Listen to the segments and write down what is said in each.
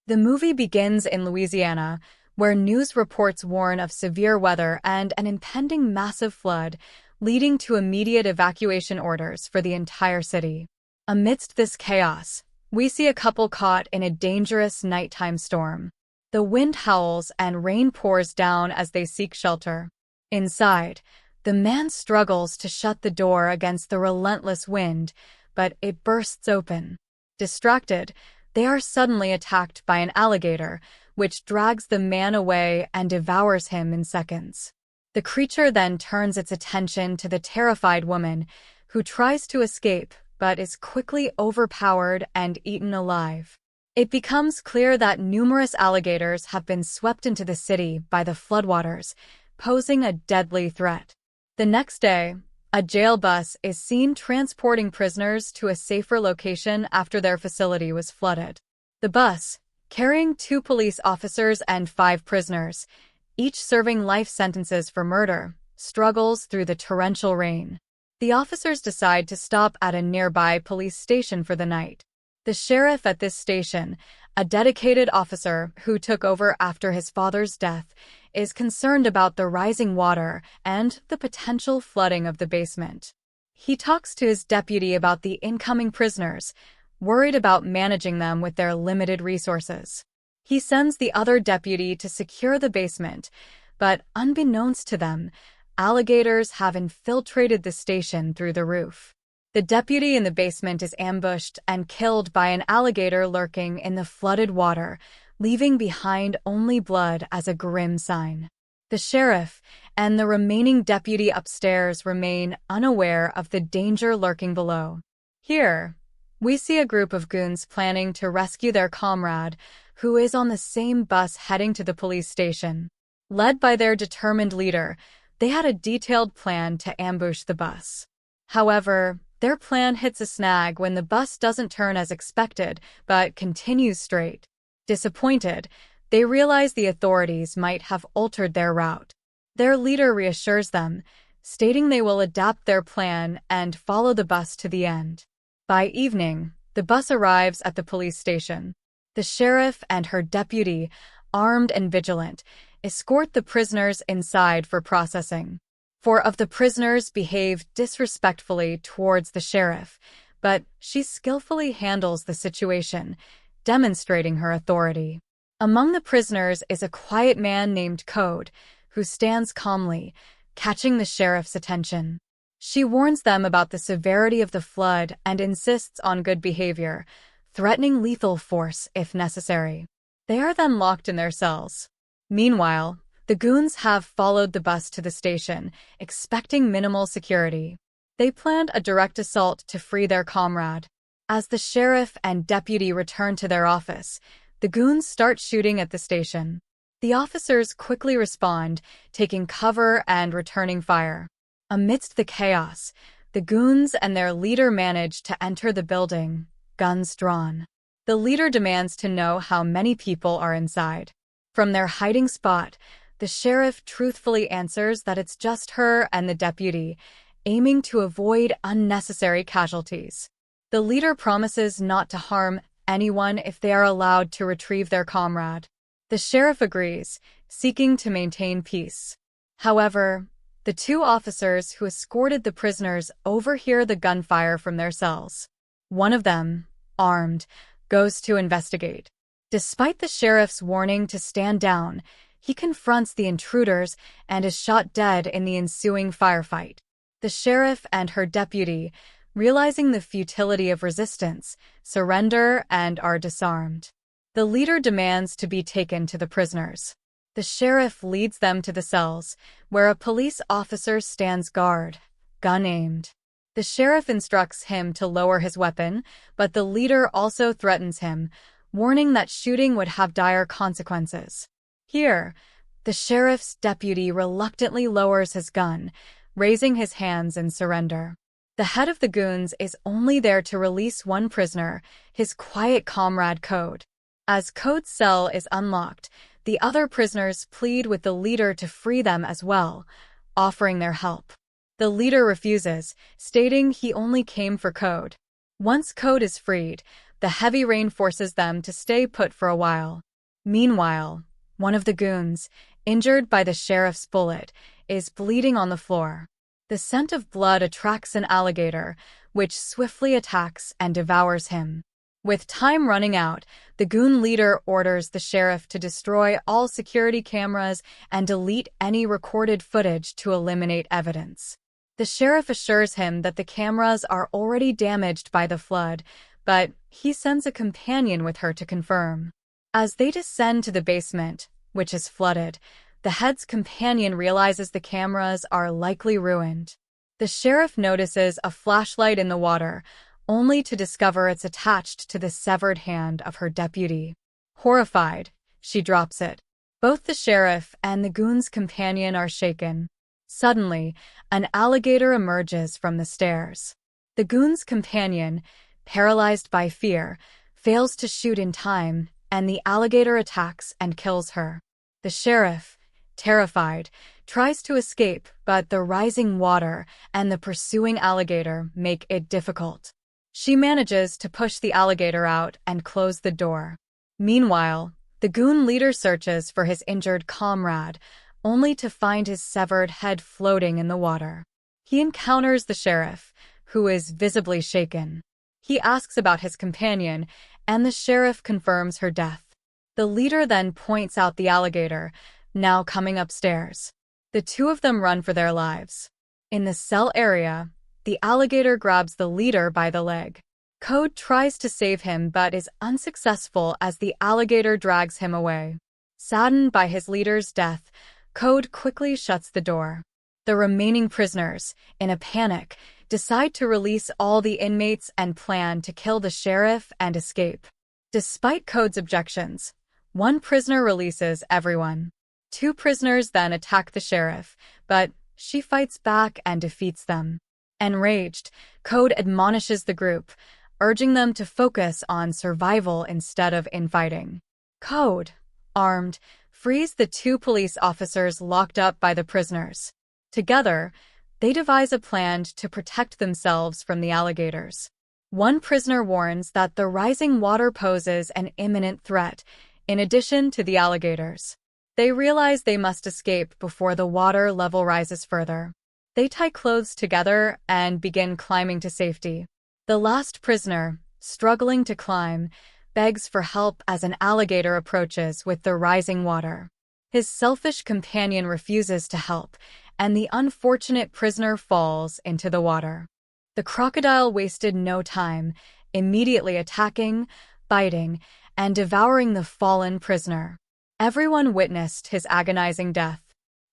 The movie begins in Louisiana, where news reports warn of severe weather and an impending massive flood, leading to immediate evacuation orders for the entire city. Amidst this chaos, we see a couple caught in a dangerous nighttime storm. The wind howls and rain pours down as they seek shelter. Inside, the man struggles to shut the door against the relentless wind, but it bursts open. Distracted, they are suddenly attacked by an alligator, which drags the man away and devours him in seconds. The creature then turns its attention to the terrified woman, who tries to escape but is quickly overpowered and eaten alive. It becomes clear that numerous alligators have been swept into the city by the floodwaters, posing a deadly threat. The next day, a jail bus is seen transporting prisoners to a safer location after their facility was flooded. The bus, carrying 2 police officers and 5 prisoners, each serving life sentences for murder, struggles through the torrential rain. The officers decide to stop at a nearby police station for the night. The sheriff at this station, a dedicated officer who took over after his father's death, is concerned about the rising water and the potential flooding of the basement. He talks to his deputy about the incoming prisoners, worried about managing them with their limited resources. He sends the other deputy to secure the basement, but unbeknownst to them, alligators have infiltrated the station through the roof. The deputy in the basement is ambushed and killed by an alligator lurking in the flooded water, leaving behind only blood as a grim sign. The sheriff and the remaining deputy upstairs remain unaware of the danger lurking below. Here, we see a group of goons planning to rescue their comrade, who is on the same bus heading to the police station. Led by their determined leader, they had a detailed plan to ambush the bus. However, their plan hits a snag when the bus doesn't turn as expected, but continues straight. Disappointed, they realize the authorities might have altered their route. Their leader reassures them, stating they will adapt their plan and follow the bus to the end. By evening, the bus arrives at the police station. The sheriff and her deputy, armed and vigilant, escort the prisoners inside for processing. 4 of the prisoners behave disrespectfully towards the sheriff, but she skillfully handles the situation, demonstrating her authority. Among the prisoners is a quiet man named Code, who stands calmly, catching the sheriff's attention. She warns them about the severity of the flood and insists on good behavior, threatening lethal force if necessary. They are then locked in their cells. Meanwhile, the goons have followed the bus to the station, expecting minimal security. They planned a direct assault to free their comrade. As the sheriff and deputy return to their office, the goons start shooting at the station. The officers quickly respond, taking cover and returning fire. Amidst the chaos, the goons and their leader manage to enter the building, guns drawn. The leader demands to know how many people are inside. From their hiding spot, the sheriff truthfully answers that it's just her and the deputy, aiming to avoid unnecessary casualties. The leader promises not to harm anyone if they are allowed to retrieve their comrade. The sheriff agrees, seeking to maintain peace. However, the 2 officers who escorted the prisoners overhear the gunfire from their cells. One of them, armed, goes to investigate. Despite the sheriff's warning to stand down, he confronts the intruders and is shot dead in the ensuing firefight. The sheriff and her deputy, realizing the futility of resistance, surrender and are disarmed. The leader demands to be taken to the prisoners. The sheriff leads them to the cells, where a police officer stands guard, gun aimed. The sheriff instructs him to lower his weapon, but the leader also threatens him, warning that shooting would have dire consequences. Here, the sheriff's deputy reluctantly lowers his gun, raising his hands in surrender. The head of the goons is only there to release one prisoner, his quiet comrade Code. As Code's cell is unlocked, the other prisoners plead with the leader to free them as well, offering their help. The leader refuses, stating he only came for Code. Once Code is freed, The heavy rain forces them to stay put for a while. Meanwhile, one of the goons, injured by the sheriff's bullet, is bleeding on the floor. The scent of blood attracts an alligator, which swiftly attacks and devours him. With time running out, the goon leader orders the sheriff to destroy all security cameras and delete any recorded footage to eliminate evidence. The sheriff assures him that the cameras are already damaged by the flood, but he sends a companion with her to confirm. As they descend to the basement, which is flooded, the head's companion realizes the cameras are likely ruined. The sheriff notices a flashlight in the water, only to discover it's attached to the severed hand of her deputy. Horrified, she drops it. Both the sheriff and the goon's companion are shaken. Suddenly, an alligator emerges from the stairs. The goon's companion, paralyzed by fear, fails to shoot in time, and the alligator attacks and kills her. The sheriff, terrified, tries to escape, but the rising water and the pursuing alligator make it difficult. She manages to push the alligator out and close the door. Meanwhile, the goon leader searches for his injured comrade, only to find his severed head floating in the water. He encounters the sheriff, who is visibly shaken. He asks about his companion, and the sheriff confirms her death. The leader then points out the alligator, now coming upstairs. The two of them run for their lives. In the cell area, the alligator grabs the leader by the leg. Code tries to save him but is unsuccessful as the alligator drags him away. Saddened by his leader's death, Code quickly shuts the door. The remaining prisoners, in a panic, decide to release all the inmates and plan to kill the sheriff and escape. Despite Code's objections, one prisoner releases everyone. Two prisoners then attack the sheriff, but she fights back and defeats them. Enraged, Code admonishes the group, urging them to focus on survival instead of infighting. Code, armed, frees the two police officers locked up by the prisoners. Together, they devise a plan to protect themselves from the alligators. One prisoner warns that the rising water poses an imminent threat, in addition to the alligators. They realize they must escape before the water level rises further. They tie clothes together and begin climbing to safety. The last prisoner, struggling to climb, begs for help as an alligator approaches with the rising water. His selfish companion refuses to help, and the unfortunate prisoner falls into the water. The crocodile wasted no time, immediately attacking, biting, and devouring the fallen prisoner. Everyone witnessed his agonizing death.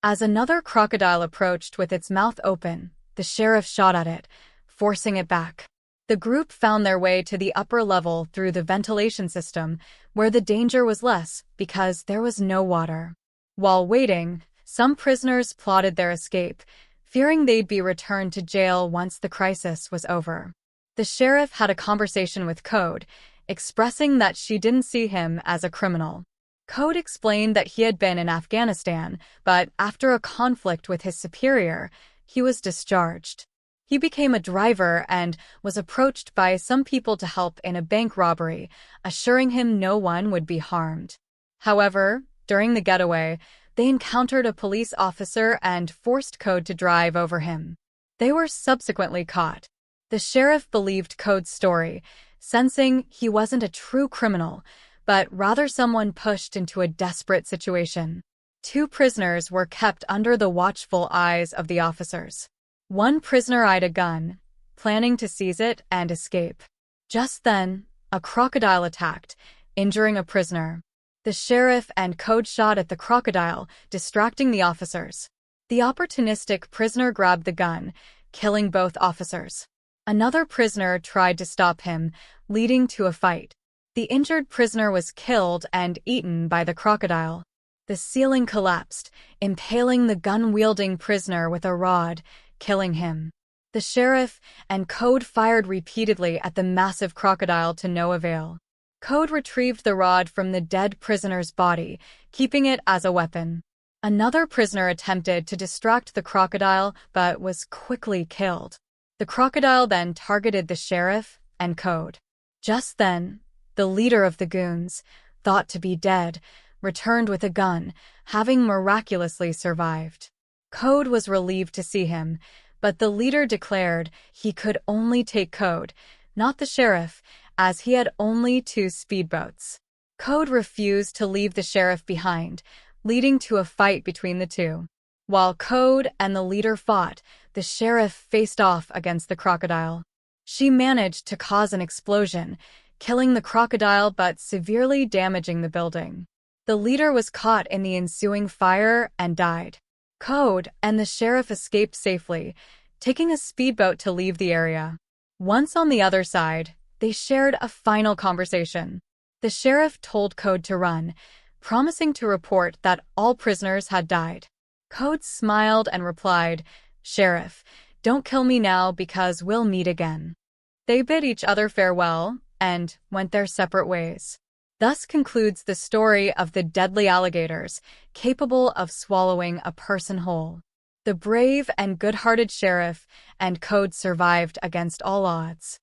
As another crocodile approached with its mouth open, the sheriff shot at it, forcing it back. The group found their way to the upper level through the ventilation system, where the danger was less because there was no water. While waiting, some prisoners plotted their escape, fearing they'd be returned to jail once the crisis was over. The sheriff had a conversation with Code, expressing that she didn't see him as a criminal. Code explained that he had been in Afghanistan, but after a conflict with his superior, he was discharged. He became a driver and was approached by some people to help in a bank robbery, assuring him no one would be harmed. However, during the getaway, they encountered a police officer and forced Code to drive over him. They were subsequently caught. The sheriff believed Code's story, sensing he wasn't a true criminal, but rather someone pushed into a desperate situation. Two prisoners were kept under the watchful eyes of the officers. One prisoner eyed a gun, planning to seize it and escape. Just then, a crocodile attacked, injuring a prisoner. The sheriff and Code shot at the crocodile, distracting the officers. The opportunistic prisoner grabbed the gun, killing both officers. Another prisoner tried to stop him, leading to a fight. The injured prisoner was killed and eaten by the crocodile. The ceiling collapsed, impaling the gun-wielding prisoner with a rod, killing him. The sheriff and Code fired repeatedly at the massive crocodile to no avail. Code retrieved the rod from the dead prisoner's body, keeping it as a weapon. Another prisoner attempted to distract the crocodile but was quickly killed. The crocodile then targeted the sheriff and Code. Just then, The leader of the goons, thought to be dead, returned with a gun, having miraculously survived. Code was relieved to see him, but the leader declared he could only take Code, not the sheriff, as he had only 2 speedboats. Code refused to leave the sheriff behind, leading to a fight between the two. While Code and the leader fought, the sheriff faced off against the crocodile. She managed to cause an explosion, killing the crocodile but severely damaging the building. The leader was caught in the ensuing fire and died. Code and the sheriff escaped safely, taking a speedboat to leave the area. Once on the other side, they shared a final conversation. The sheriff told Code to run, promising to report that all prisoners had died. Code smiled and replied, "Sheriff, don't kill me now because we'll meet again." They bid each other farewell and went their separate ways. Thus concludes the story of the deadly alligators, capable of swallowing a person whole. The brave and good-hearted sheriff and Code survived against all odds.